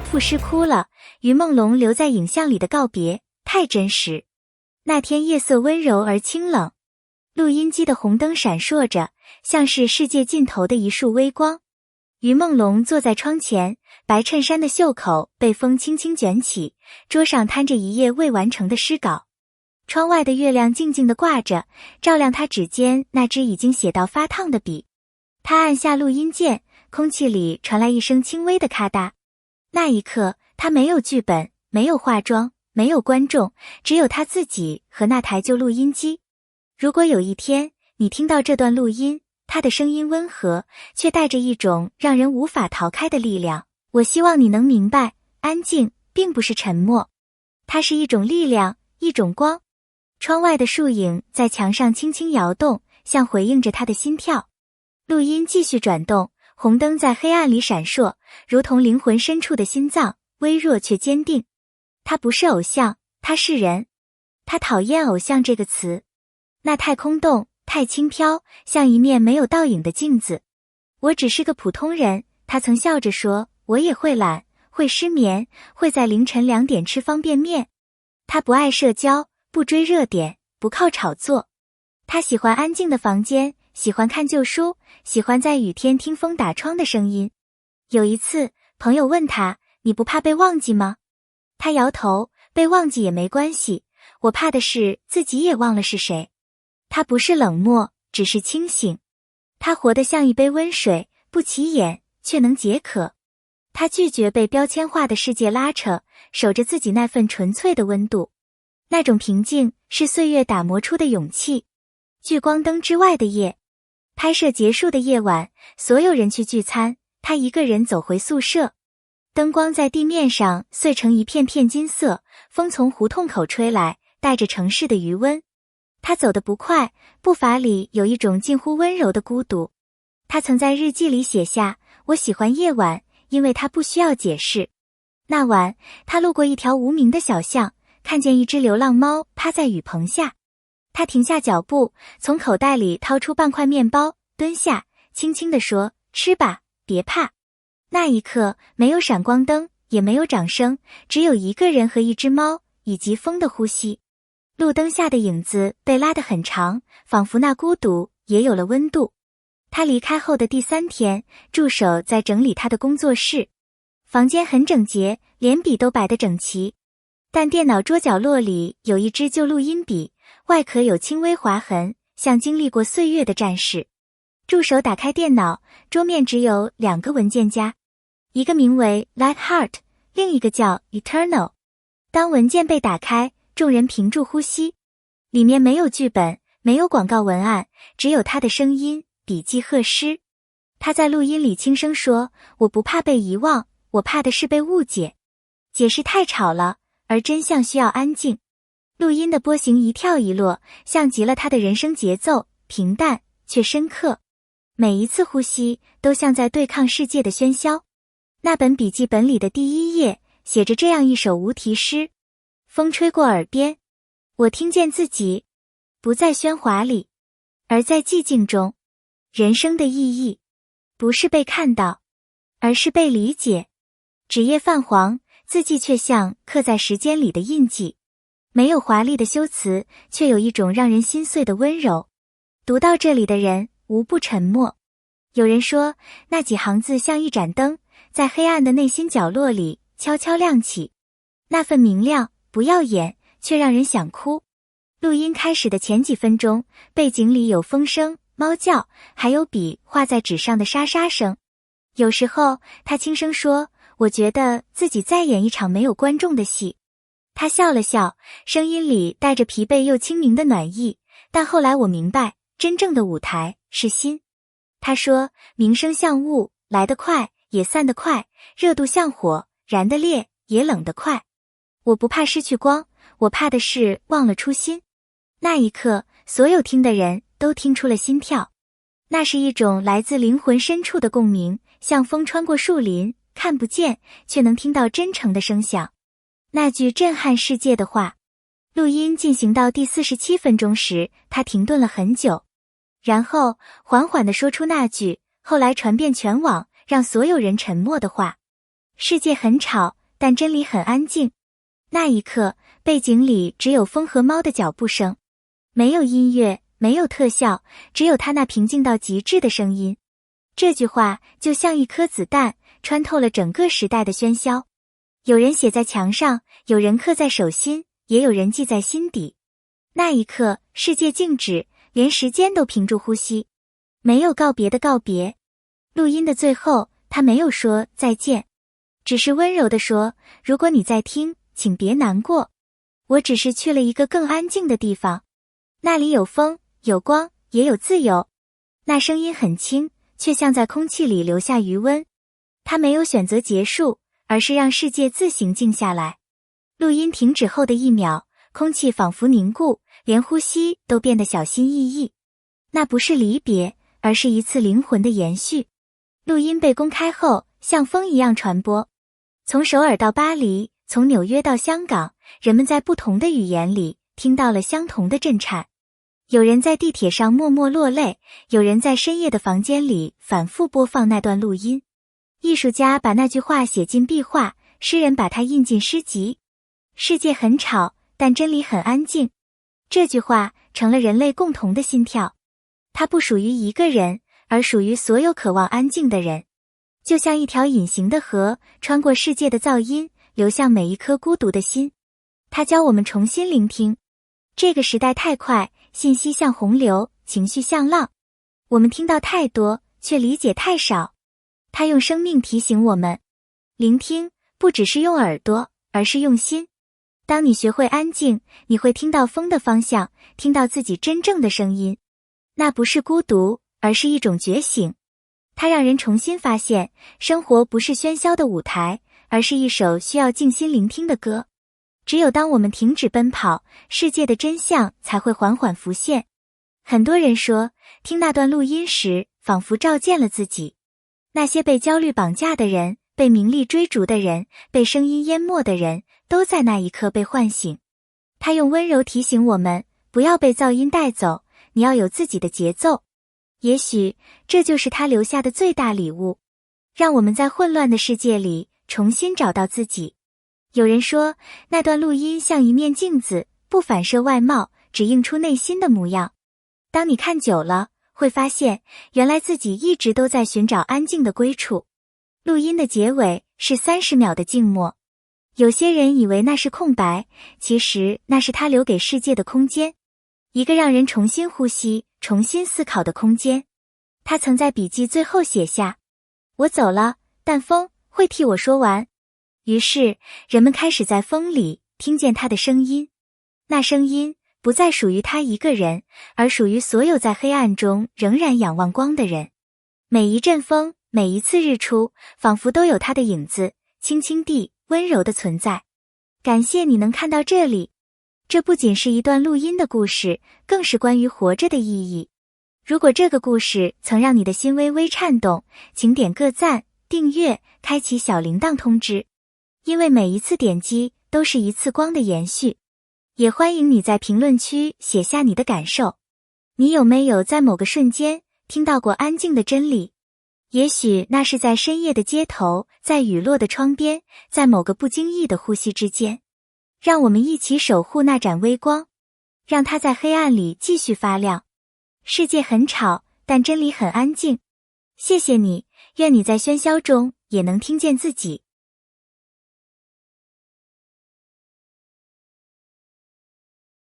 赋诗哭了，于梦龙留在影像里的告别，太真实。那天夜色温柔而清冷，录音机的红灯闪烁着，像是世界尽头的一束微光。于梦龙坐在窗前，白衬衫的袖口被风轻轻卷起，桌上摊着一页未完成的诗稿。窗外的月亮静静地挂着，照亮他指尖那支已经写到发烫的笔。他按下录音键，空气里传来一声轻微的咔嗒。那一刻，他没有剧本，没有化妆，没有观众，只有他自己和那台旧录音机。如果有一天，你听到这段录音，他的声音温和，却带着一种让人无法逃开的力量，我希望你能明白，安静并不是沉默，它是一种力量，一种光。窗外的树影在墙上轻轻摇动，像回应着他的心跳。录音继续转动，红灯在黑暗里闪烁，如同灵魂深处的心脏，微弱却坚定。他不是偶像，他是人。他讨厌偶像这个词，那太空洞，太轻飘，像一面没有倒影的镜子。我只是个普通人，他曾笑着说，我也会懒，会失眠，会在凌晨2点吃方便面。他不爱社交，不追热点，不靠炒作。他喜欢安静的房间，喜欢看旧书，喜欢在雨天听风打窗的声音。有一次，朋友问他，你不怕被忘记吗？他摇头，被忘记也没关系，我怕的是自己也忘了是谁。他不是冷漠，只是清醒。他活得像一杯温水，不起眼，却能解渴。他拒绝被标签化的世界拉扯，守着自己那份纯粹的温度。那种平静是岁月打磨出的勇气。聚光灯之外的夜，拍摄结束的夜晚，所有人去聚餐，他一个人走回宿舍。灯光在地面上碎成一片片金色，风从胡同口吹来，带着城市的余温。他走得不快，步伐里有一种近乎温柔的孤独。他曾在日记里写下，我喜欢夜晚，因为它不需要解释。那晚，他路过一条无名的小巷，看见一只流浪猫趴在雨棚下。他停下脚步，从口袋里掏出半块面包，蹲下，轻轻地说，吃吧，别怕。那一刻，没有闪光灯，也没有掌声，只有一个人和一只猫，以及风的呼吸。路灯下的影子被拉得很长，仿佛那孤独也有了温度。他离开后的第3天，助手在整理他的工作室。房间很整洁，连笔都摆得整齐。但电脑桌角落里有一支旧录音笔，外壳有轻微划痕，像经历过岁月的战士。助手打开电脑，桌面只有2个文件夹，一个名为 Light Heart， 另一个叫 Eternal。 当文件被打开，众人屏住呼吸。里面没有剧本，没有广告文案，只有他的声音，笔记和诗。他在录音里轻声说，我不怕被遗忘，我怕的是被误解。解释太吵了，而真相需要安静。录音的波形一跳一落，像极了他的人生节奏，平淡却深刻。每一次呼吸都像在对抗世界的喧嚣。那本笔记本里的第1页写着这样一首无题诗，风吹过耳边，我听见自己不在喧哗里，而在寂静中。人生的意义不是被看到，而是被理解。纸页泛黄，字迹却像刻在时间里的印记，没有华丽的修辞，却有一种让人心碎的温柔。读到这里的人无不沉默。有人说，那几行字像一盏灯，在黑暗的内心角落里悄悄亮起。那份明亮不耀眼，却让人想哭。录音开始的前几分钟，背景里有风声、猫叫，还有笔画在纸上的沙沙声。有时候，他轻声说，我觉得自己在演一场没有观众的戏。他笑了笑，声音里带着疲惫又清明的暖意。但后来我明白，真正的舞台是心。他说，名声像雾，来得快，也散得快，热度像火，燃得烈，也冷得快。我不怕失去光，我怕的是忘了初心。那一刻，所有听的人都听出了心跳。那是一种来自灵魂深处的共鸣，像风穿过树林，看不见，却能听到真诚的声响。那句震撼世界的话。录音进行到第47分钟时，他停顿了很久，然后缓缓地说出那句后来传遍全网，让所有人沉默的话。世界很吵，但真理很安静。那一刻，背景里只有风和猫的脚步声，没有音乐，没有特效，只有他那平静到极致的声音。这句话就像一颗子弹，穿透了整个时代的喧嚣。有人写在墙上，有人刻在手心，也有人记在心底。那一刻，世界静止，连时间都屏住呼吸。没有告别的告别。录音的最后，他没有说再见，只是温柔地说，如果你在听，请别难过。我只是去了一个更安静的地方，那里有风，有光，也有自由。那声音很轻，却像在空气里留下余温。他没有选择结束，而是让世界自行静下来。录音停止后的1秒，空气仿佛凝固，连呼吸都变得小心翼翼。那不是离别，而是一次灵魂的延续。录音被公开后，像风一样传播，从首尔到巴黎，从纽约到香港，人们在不同的语言里听到了相同的震颤。有人在地铁上默默落泪，有人在深夜的房间里反复播放那段录音。艺术家把那句话写进壁画，诗人把它印进诗集。世界很吵，但真理很安静。这句话成了人类共同的心跳。它不属于一个人，而属于所有渴望安静的人。就像一条隐形的河，穿过世界的噪音，流向每一颗孤独的心。它教我们重新聆听。这个时代太快，信息像洪流，情绪像浪。我们听到太多，却理解太少。它用生命提醒我们，聆听不只是用耳朵，而是用心。当你学会安静，你会听到风的方向，听到自己真正的声音。那不是孤独，而是一种觉醒。它让人重新发现，生活不是喧嚣的舞台，而是一首需要静心聆听的歌。只有当我们停止奔跑，世界的真相才会缓缓浮现。很多人说，听那段录音时，仿佛照见了自己。那些被焦虑绑架的人，被名利追逐的人，被声音淹没的人，都在那一刻被唤醒。他用温柔提醒我们，不要被噪音带走，你要有自己的节奏。也许这就是他留下的最大礼物，让我们在混乱的世界里重新找到自己。有人说，那段录音像一面镜子，不反射外貌，只映出内心的模样。当你看久了，会发现原来自己一直都在寻找安静的归处。录音的结尾是30秒的静默。有些人以为那是空白，其实那是他留给世界的空间，一个让人重新呼吸、重新思考的空间。他曾在笔记最后写下，我走了，但风会替我说完。于是人们开始在风里听见他的声音。那声音不再属于他一个人，而属于所有在黑暗中仍然仰望光的人。每一阵风，每一次日出，仿佛都有他的影子，轻轻地、温柔的存在。感谢你能看到这里。这不仅是一段录音的故事，更是关于活着的意义。如果这个故事曾让你的心微微颤动，请点个赞、订阅、开启小铃铛通知，因为每一次点击都是一次光的延续。也欢迎你在评论区写下你的感受。你有没有在某个瞬间听到过安静的真理？也许那是在深夜的街头，在雨落的窗边，在某个不经意的呼吸之间。让我们一起守护那盏微光，让它在黑暗里继续发亮。世界很吵，但真理很安静。谢谢你，愿你在喧嚣中也能听见自己。